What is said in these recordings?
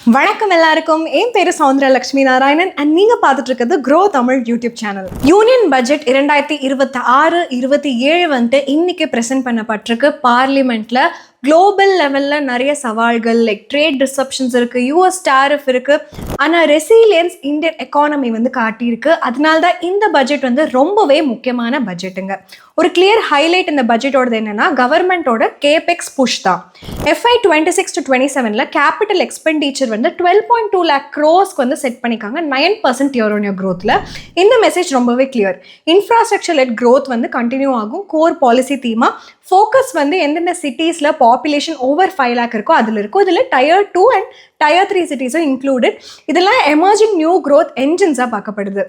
வணக்கம் எல்லாருக்கும். என் பேரு சௌந்தர்யா லட்சுமி நாராயணன் அண்ட் நீங்க பார்த்துட்டு இருக்கிறது grow Tamil YouTube channel. Union budget 2026-27 வந்துட்டு இன்னைக்கு பிரசன்ட் பண்ணப்பட்டிருக்கு பார்லிமெண்ட்ல. குளோபல் லெவலில் நிறைய சவால்கள் லைக் ட்ரேட் டிஸ்ரப்ஷன்ஸ் இருக்குது, யூஎஸ் டாரிஃப் இருக்குது, ஆனால் ரெசிலியன்ஸ் இந்தியன் எக்கானமி வந்து காட்டியிருக்கு. அதனால தான் இந்த பட்ஜெட் வந்து ரொம்பவே முக்கியமான பட்ஜெட்டுங்க. ஒரு கிளியர் ஹைலைட் இந்த பட்ஜெட்டோடது என்னென்னா கவர்மெண்ட்டோட கேபெக்ஸ் புஷ் தான். FY 26-27 கேபிட்டல் எக்ஸ்பெண்டிச்சர் வந்து 12.2 lakh crores வந்து செட் பண்ணிக்காங்க 9% year-on-year growthல. இந்த மெசேஜ் ரொம்பவே கிளியர். இன்ஃப்ராஸ்ட்ரக்சர் லெட் growth வந்து கண்டினியூ ஆகும். கோர் பாலிசி தீமா ஃபோக்கஸ் வந்து எந்தெந்த சிட்டிஸில் பாப்புலேஷன் ஓவர் 5 lakh இருக்கோ அதில் இருக்கும். இதில் Tier 2 அண்ட் Tier 3 சிட்டிஸும் இன்க்ளூடட். இதெல்லாம் எமர்ஜிங் நியூ க்ரோத் என்ஜின்ஸாக பார்க்கப்படுது.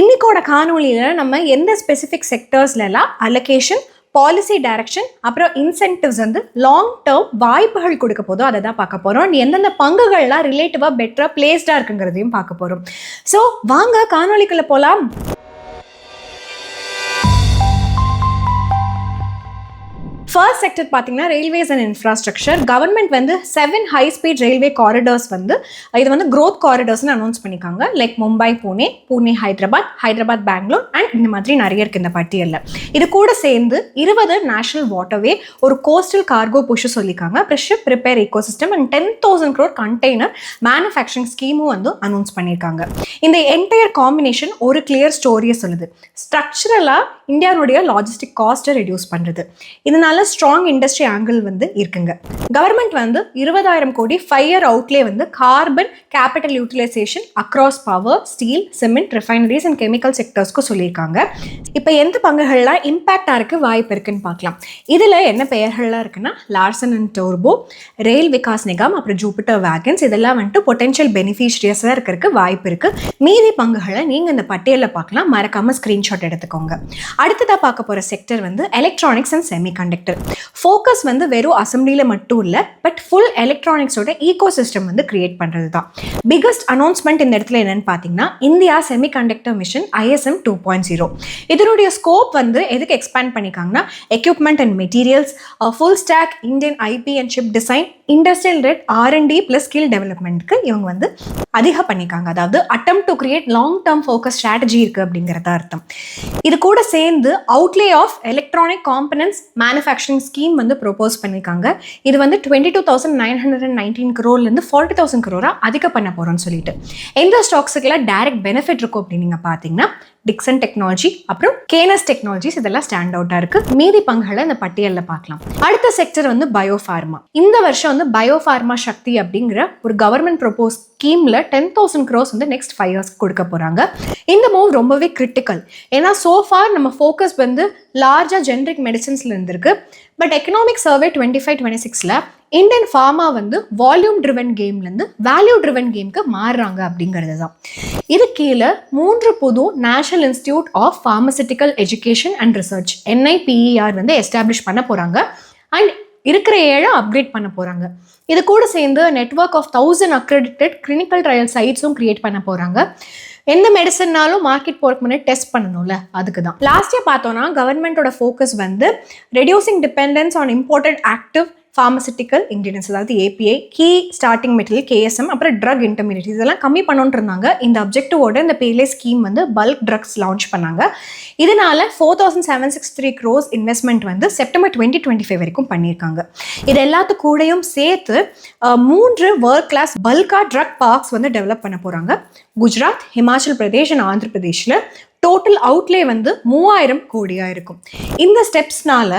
இன்னைக்கோட காணொலியில் நம்ம எந்த ஸ்பெசிஃபிக் செக்டர்ஸ்லாம் அலோகேஷன், பாலிசி டைரக்ஷன், அப்புறம் இன்சென்டிவ்ஸ் வந்து லாங் டேர்ம் வாய்ப்புகள் கொடுக்க போதும் அதை தான் பார்க்க போகிறோம். எந்தெந்த பங்குகள்லாம் ரிலேட்டிவாக பெட்டராக பிளேஸ்டாக இருக்குங்கிறதையும் பார்க்க போகிறோம். ஸோ வாங்க காணொலிக்குள்ளே போகலாம். ஃபர்ஸ்ட் செக்டர் பார்த்தீங்கன்னா ரயில்வேஸ் அண்ட் இன்ஃப்ராஸ்ட்ரக்சர். கவர்மெண்ட் வந்து 7 ஹை ஸ்பீட் ரயில்வே காரிடார்ஸ் வந்து இது வந்து க்ரோத் காரிடார்ஸ்னு அனௌன்ஸ் பண்ணியிருக்காங்க. லைக் மும்பை புனே, புனே ஹைதராபாத், ஹைதராபாத் பெங்களூர் அண்ட் இந்த மாதிரி நிறைய இருக்குது இந்த பட்டியலில். இது கூட சேர்ந்து 20 நேஷனல் வாட்டர்வே, ஒரு கோஸ்டல் கார்கோ புஷ் சொல்லியிருக்காங்க. அப்புறம் ship repair ecosystem and 10,000 crore container manufacturing ஸ்கீமும் வந்து அனௌன்ஸ் பண்ணியிருக்காங்க. இந்த என்டையர் காம்பினேஷன் ஒரு கிளியர் ஸ்டோரியை சொல்லுது. ஸ்ட்ரக்சரலாக இந்தியாவுடைய லாஜிஸ்டிக் காஸ்ட்டை ரெடியூஸ் பண்ணுறது. இதனால ஸ்ட்ராங் இண்டஸ்ட்ரி ஆங்கிள் வந்து இருக்குங்க. கவர்மெண்ட் வந்து 20,000 கோடி 5 year அவுட்லே வந்து carbon capital utilisation across power, steel, cement, refineries and chemical செக்டர்ஸ்க்கு சொல்லியிருக்காங்க. இப்போ எந்த பங்குகள்லாம் இம்பாக்டாக இருக்குது வாய்ப்பு இருக்குன்னு பார்க்கலாம். இதில் என்ன பெயர்கள்லாம் இருக்குன்னா லார்சன் அண்ட் டோர்போ, ரயில் விகாஸ் நிகாம், அப்புறம் ஜூபிட்டர் வேகன்ஸ், இதெல்லாம் வந்துட்டு பொட்டென்ஷியல் பெனிஃபிஷியஸாக இருக்கிறதுக்கு வாய்ப்பு இருக்குது. மீதி பங்குகளை நீங்கள் இந்த பட்டியலில் பார்க்கலாம். மறக்காமல் ஸ்க்ரீன்ஷாட் எடுத்துக்கோங்க. அடுத்ததாக பார்க்க போகிற செக்டர் வந்து எலக்ட்ரானிக்ஸ் அண்ட் செமிகண்டக்டர். ஃபோக்கஸ் வந்து வெறும் அசம்பிளியில் மட்டும் இல்லை, பட் ஃபுல் எலக்ட்ரானிக்ஸோட ஈகோ சிஸ்டம் வந்து கிரியேட் பண்ணுறது தான். பிகஸ்ட் அனௌன்ஸ்மெண்ட் இந்த இடத்துல என்னன்னு பார்த்தீங்கன்னா இந்தியா செமிகண்டக்டர் மிஷன் ISM 2.0. இதனுடைய ஸ்கோப் வந்து எதுக்கு எக்ஸ்பேண்ட் பண்ணியிருக்காங்கன்னா equipment and materials, full stack Indian IP and chip design, industrial red R&D plus skill டெவலப்மெண்ட்க்கு இவங்க வந்து அதிகம் பண்ணியிருக்காங்க. அதாவது attempt to create long term focus strategy இருக்குது அப்படிங்கிறத அர்த்தம். இது கூட சேர்ந்து outlay of electronic components manufacturing scheme வந்து ப்ரொபோஸ் பண்ணியிருக்காங்க. இது வந்து 22,919 crore 40,000 crore அதிகம் பண்ண போகிறோம்னு சொல்லிட்டு. எந்த ஸ்டாக்ஸுக்கெல்லாம் டைரக்ட் பெனிஃபிட் இருக்கும் அப்படின்னு நீங்கள் பார்த்தீங்கன்னா டிக்சன் டெக்னாலஜி, அப்புறம் கேனஸ் டெக்னாலஜிஸ், இதெல்லாம் ஸ்டாண்ட் அவுட்டாக இருக்குது. மீதி பங்குகளை இந்த பட்டியலில் பார்க்கலாம். அடுத்த செக்டர் வந்து பயோஃபார்மா. இந்த வருஷம் வந்து பயோஃபார்மா சக்தி அப்படிங்கிற ஒரு கவர்மெண்ட் ப்ரொபோஸ் ஸ்கீமில் 10,000 crores வந்து நெக்ஸ்ட் 5 years கொடுக்க போகிறாங்க. இந்த மூவ் ரொம்பவே கிரிட்டிக்கல். ஏன்னா சோஃபார் நம்ம ஃபோக்கஸ் வந்து லார்ஜாக ஜென்ரிக் மெடிசன்ஸில் இருந்திருக்கு. But economic survey 25-26 Indian pharma வந்து வால்யூம் ட்ரிவன் கேம்லேருந்து வேல்யூ ட்ரிவன் கேமுக்கு மாறுறாங்க அப்படிங்கிறது தான். இது கீழே 3 புது national institute of pharmaceutical education and research NIPER வந்து எஸ்டாப்ளிஷ் பண்ண போகிறாங்க. அண்ட் இருக்கிற 7 அப்கிரேட் பண்ண போகிறாங்க. இது கூட சேர்ந்து network of 1000 accredited clinical trial சைட்ஸும் கிரியேட் பண்ண போகிறாங்க. எந்த மெடிசன்னாலும் மார்க்கெட் போகிறதுக்கு முன்னாடி டெஸ்ட் பண்ணணும்ல, அதுக்கு தான். லாஸ்ட் இயர் பார்த்தோன்னா கவர்மெண்ட்டோட ஃபோக்கஸ் வந்து reducing dependence on imported active pharmaceutical ingredients, அதாவது API, key starting material KSM, அப்புறம் ட்ரக் இன்டர்மீடியட், இதெல்லாம் கம்மி பண்ணணுன்னு இருந்தாங்க. இந்த அப்ஜெக்டிவோட இந்த பேலே ஸ்கீம் வந்து பல்க் ட்ரக்ஸ் லான்ச் பண்ணாங்க. இதனால 4,763 crores இன்வெஸ்ட்மெண்ட் வந்து செப்டம்பர் 2025 வரைக்கும் பண்ணியிருக்காங்க. இது எல்லாத்து கூடயும் சேர்த்து 3 world class bulk drug parks வந்து டெவலப் பண்ண போகிறாங்க. குஜராத், ஹிமாச்சல் பிரதேஷ் அண்ட் ஆந்திர பிரதேஷில் டோட்டல் அவுட்லே வந்து 3,000 கோடியாக இருக்கும். இந்த ஸ்டெப்ஸ்னால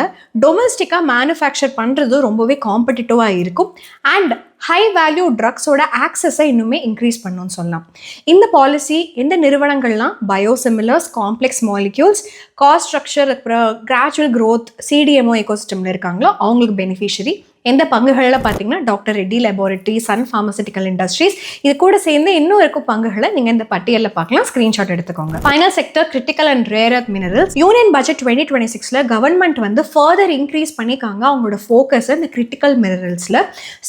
டொமஸ்டிக்காக மேனுஃபேக்சர் பண்ணுறது ரொம்பவே காம்படிட்டிவாக இருக்கும். அண்ட் ஹை வேல்யூ ட்ரக்ஸோட ஆக்சஸை இன்னுமே இன்க்ரீஸ் பண்ணணும்னு சொல்லலாம். இந்த பாலிசி எந்த நிறுவனங்கள்லாம் biosimilars, complex molecules, cost structure, அப்புறம் கிராஜுவல் க்ரோத், CDMO எக்கோசிஸ்டமில் இருக்காங்களோ அவங்களுக்கு பெனிஃபிஷரி. எந்த பங்குகளில் பார்த்தீங்கன்னா doctor Reddy laboratory, Sun pharmaceutical industries, இது கூட சேர்ந்து இன்னும் இருக்கும் பங்குகளை நீங்கள் இந்த பட்டியலில் பார்க்கலாம். ஸ்க்ரீன்ஷாட் எடுத்துக்கோங்க. Final sector critical and rare earth minerals. Union budget 2026 government வந்து ஃபர்தர் இன்க்ரீஸ் பண்ணிக்காங்க அவங்களோட ஃபோக்கஸ் இந்த கிரிட்டிக்கல் மினரல்ஸில்.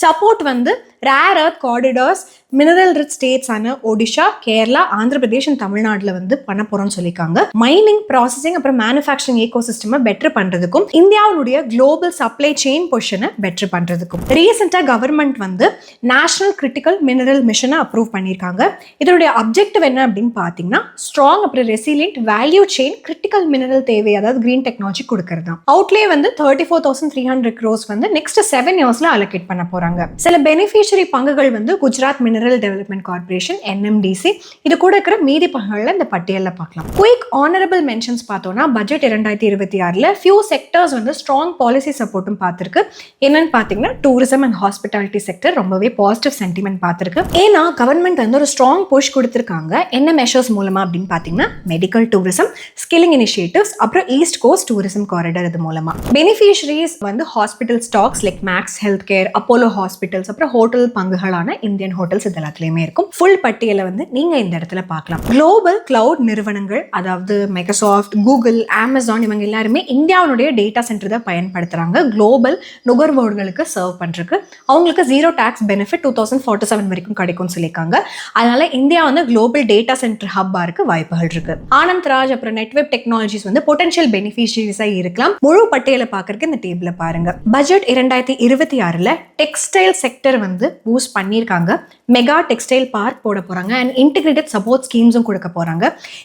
சப்போர்ட் வந்து rare earth corridors mineral rich states ஆன ஒடிஷா, கேரளா, ஆந்திர பிரதேஷ் அண்ட் தமிழ்நாடுல வந்து பண்ண போறோம்னு சொல்லியிருக்காங்க. மைனிங், ப்ராசஸிங் அப்புறம் மேனுஃபேக்சரிங் ஈகோ சிஸ்டம் பெட்டர் பண்றதுக்கும் இந்தியாவுடைய குளோபல் சப்ளை செயின் பொசிஷனை பெட்டர் பண்றதுக்கும் ரீசெண்டா கவர்மெண்ட் வந்து நேஷனல் கிரிட்டிக்கல் மினரல் மிஷனை அப்ரூவ் பண்ணியிருக்காங்க. இதனுடைய அப்ஜெக்டிவ் என்ன அப்படின்னு பார்த்தீங்கன்னா ஸ்ட்ராங் அப்புறம் resilient value chain critical mineral தேவை, அதாவது கிரீன் டெக்னாலஜி கொடுக்கறது தான். அவுட்லே வந்து 34,300 crores வந்து நெக்ஸ்ட் 7 yearsல அலோகேட் பண்ண போறாங்க. சில பெனிஃபிஷியரி பங்குகள் வந்து Gujarat mineral development corporation NMDC, இது கூட இருக்கிற மீதி பங்குகளை இந்த பட்டியலில் பார்க்கலாம். குயிக் ஆனரபிள் மென்ஷன்ஸ் பார்த்தோம்னா பட்ஜெட் 2026ல ஃபியூ செக்டர்ஸ் வந்து ஸ்ட்ராங் பாலிசி சப்போர்ட்டும் பார்த்திருக்கு. என்னன்னு பார்த்தீங்கன்னா டூரிசம் அண்ட் ஹாஸ்பிட்டாலிட்டி செக்டர் ரொம்பவே பாசிட்டிவ் சென்டிமெண்ட் பார்த்திருக்கு. ஏன்னா கவர்மெண்ட் வந்து ஒரு ஸ்ட்ராங் புஷ் கொடுத்திருக்காங்க. என்ன மெஷர்ஸ் மூலமா அப்படின்னு பார்த்தீங்கன்னா மெடிக்கல் டூரிசம், ஸ்கில்லிங் இனிஷியேட்டிவ்ஸ், அப்புறம் ஈஸ்ட் கோஸ்ட் டூரிசம் காரிடார் இது மூலமா. பெனிஃபிஷரிஸ் வந்து hospital stocks like Max health care, Apollo hospitals, அப்புறம் ஹோட்டல் பங்குகளான இந்தியன் ஹோட்டல்ஸ் இது எல்லாத்துலயுமே இருக்கும். ஃபுல் பட்டியலை வந்து நீங்க இந்த இடத்துல பார்க்கலாம். குளோபல் கிளவுட் நிறுவனங்கள், அதாவது மைக்ரோசாஃப்ட், கூகுள், அமேசான், இவங்க எல்லாருமே இந்தியாவுடைய டேட்டா சென்டர் தான் பயன்படுத்துறாங்க. குளோபல் நுகர்வோர்களுக்கு சர்வ் பண்றதுக்கு அவங்களுக்கு 0 tax பெனிஃபிட் 2047 வரைக்கும் கிடைக்கும்னு சொல்லியிருக்காங்க. அதனால இந்தியா வந்து குளோபல் டேட்டா சென்டர் ஹப்பா இருக்கு வாய்ப்புகள் இருக்கு. ஆனந்த் ராஜ் அப்புறம் நெட்வெப் டெக்னாலஜிஸ் வந்து பொட்டன்ஷியல் பெனிஃபிஷியரிஸா இருக்கலாம். முழு பட்டியலை பார்க்கறதுக்கு இந்த டேபிள பாருங்க. பட்ஜெட் 2026ல டெக்ஸ்டைல் செக்டர் வந்து பூஸ்ட் பண்ணியிருக்காங்க. மெகா டெக்ஸ்டைல் பார்க் போட போறாங்க அண்ட் இன்டிகிரேட்டட் சப்போர்ட் ஸ்கீம்ஸும் கொடுக்க போறாங்க.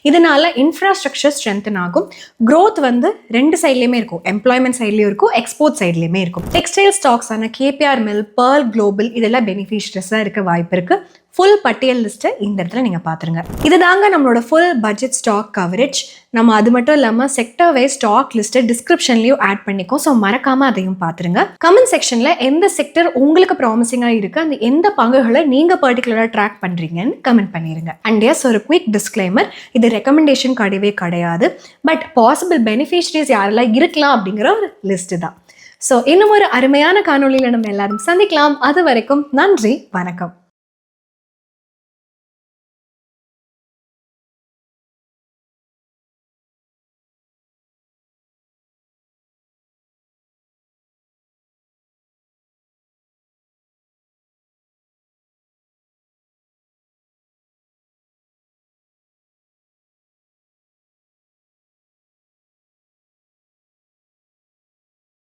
இதனால இன்ஃப்ராஸ்ட்ரக்சர் ஸ்ட்ரென்தன் ஆகும். growth வந்து ரெண்டு சைட்லயுமே இருக்கும். எம்ப்ளாய்மெண்ட் சைட்லயும் இருக்கும், எக்ஸ்போர்ட் சைட்லயுமே இருக்கும். டெக்ஸ்டைல் ஸ்டாக்ஸ் ஆன KPR மில், Pearl Global இதெல்லாம் பெனிஃபிஷியரிஸா இருக்க வாய்ப்பு இருக்கு. ஃபுல் பட்டியல் லிஸ்ட்டை இந்த இடத்துல நீங்க பாத்துருங்க. இதுதாங்க நம்மளோட ஃபுல் பட்ஜெட் ஸ்டாக் கவரேஜ். நம்ம அது மட்டும் இல்லாம செக்டர் வைஸ் ஸ்டாக் லிஸ்ட்டை டிஸ்கிரிப்ஷன்லயும் ஆட் பண்ணிக்கோ. ஸோ மறக்காம அதையும் பாத்துருங்க. கமெண்ட் செக்ஷன்ல எந்த செக்டர் உங்களுக்கு ப்ராமிசிங்கா இருக்கு, அந்த எந்த பங்குகளை நீங்க பர்டிகுலரா ட்ராக் பண்றீங்கன்னு கமெண்ட் பண்ணிருங்க. அண்ட் எஸ், ஒரு குவிக் டிஸ்க்ளைமர், இது ரெக்கமெண்டேஷன் கிடையவே கிடையாது. பட் பாசிபிள் பெனிஃபிஷரிஸ் யாரெல்லாம் இருக்கலாம் அப்படிங்கிற ஒரு லிஸ்ட் தான். ஸோ இன்னும் ஒரு அருமையான காணொலியில நம்ம எல்லாரும் சந்திக்கலாம். அது வரைக்கும் நன்றி, வணக்கம்.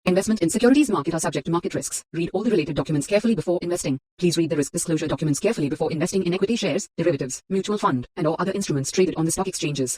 Investment in securities market are subject to market risks. Read all the related documents carefully before investing. Please read the risk disclosure documents carefully before investing in equity shares, derivatives, mutual fund, and or other instruments traded on the stock exchanges.